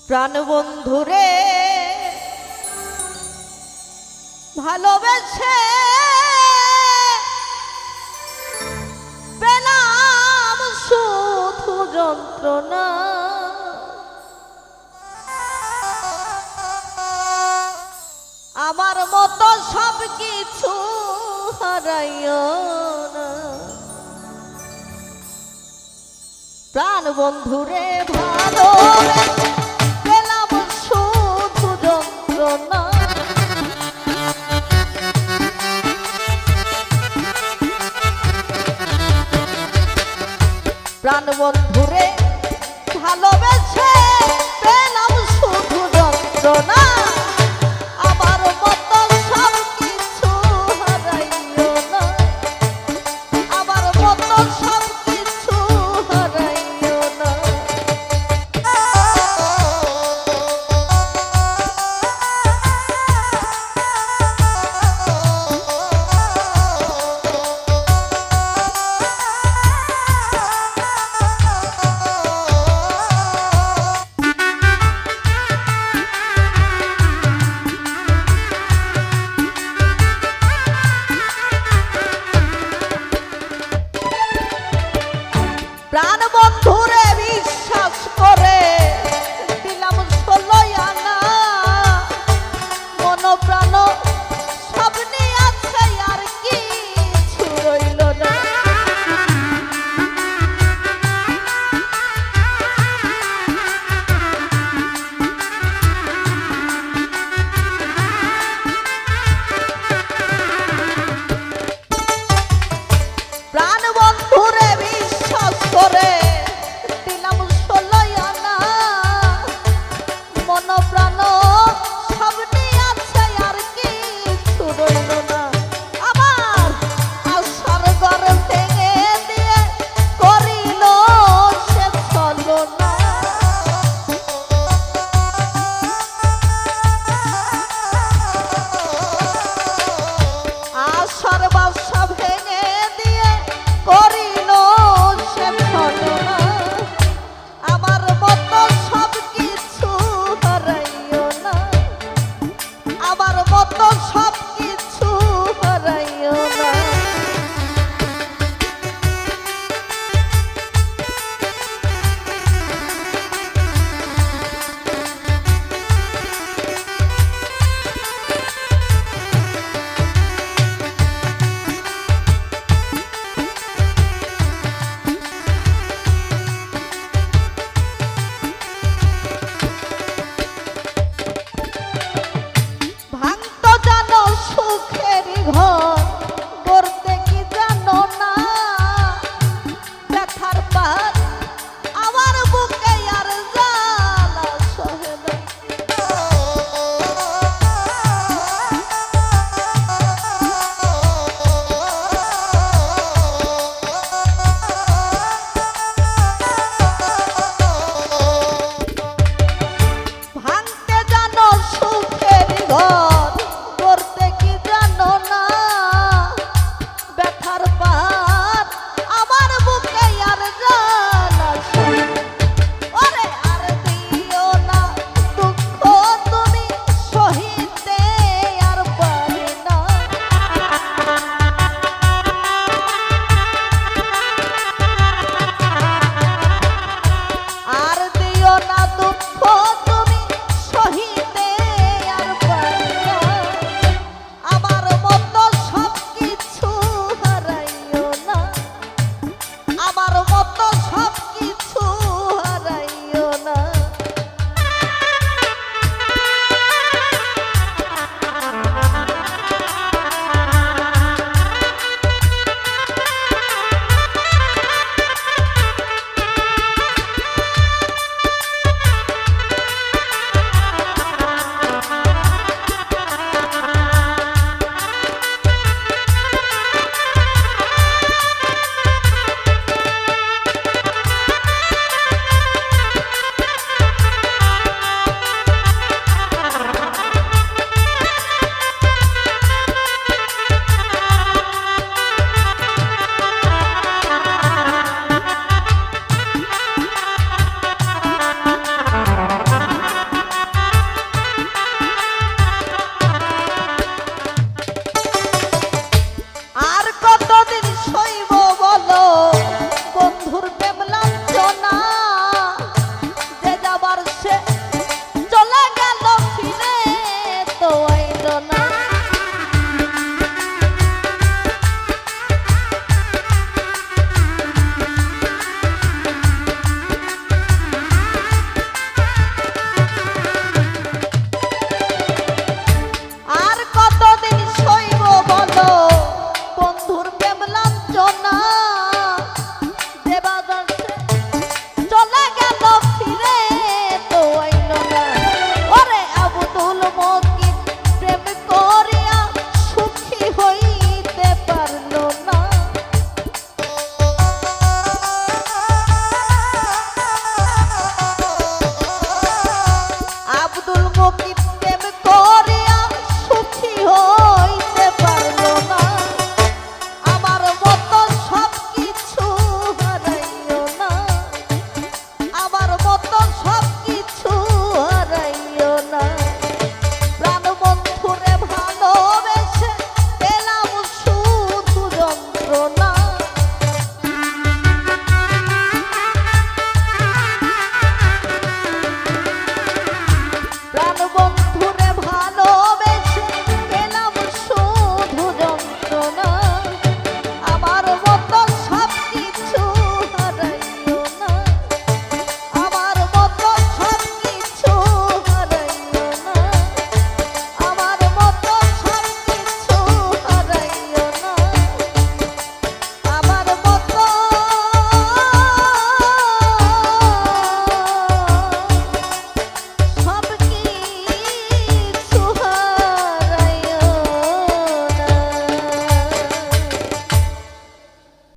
প্রাণবন্ধুরে ভালোবেসে পেলাম শুধু যন্ত্রণা। আমার মতো সব কিছু হারাইও না। প্রাণবন্ধুরে ভালোবেসে পেলাম শুধু যন্ত্রণা। প্রাণবন্ধুরে ভালোবেসে পেলাম শুধু যন্ত্রণা। আমার মতো সব কিছু হারাইও না। আমার মতো সব কিছু হারাইও না। প্রাণবন্ধুরে বিশ্বাস করে দিলাম ১৬ আনা। মন প্রাণ সব নিয়ে আছে, আর কিছু রইল না। প্রাণবন্ধুরে বিশ্বাস করে দিলাম ১৬ আনা। মন প্রাণ সব নিয়ে আছে, আর কিছু রইল না। আমার আশার ঘর ভেঙে দিয়ে করিল সে ছলনা। আশার বাসা ভেঙে দিয়ে করিল সে ছলনা। আমার মতো সব কিছু হারাইও না। আমার মতো সব কিছু হারাইও না। ভাঙতো জানো সুখের ঘর, করতে কি জানো না। ব্যথার পার আমার বুকে আর জ্বালা সহে না। ভাঙতে জানো সুখের ঘর, করতে কি জানো না। ব্যথার পার আমার বুকে আর জ্বালা সহে না। ওরে আর দিও না দুঃখ তুমি সহিতে আর পারি না। আর দিও না দুঃখ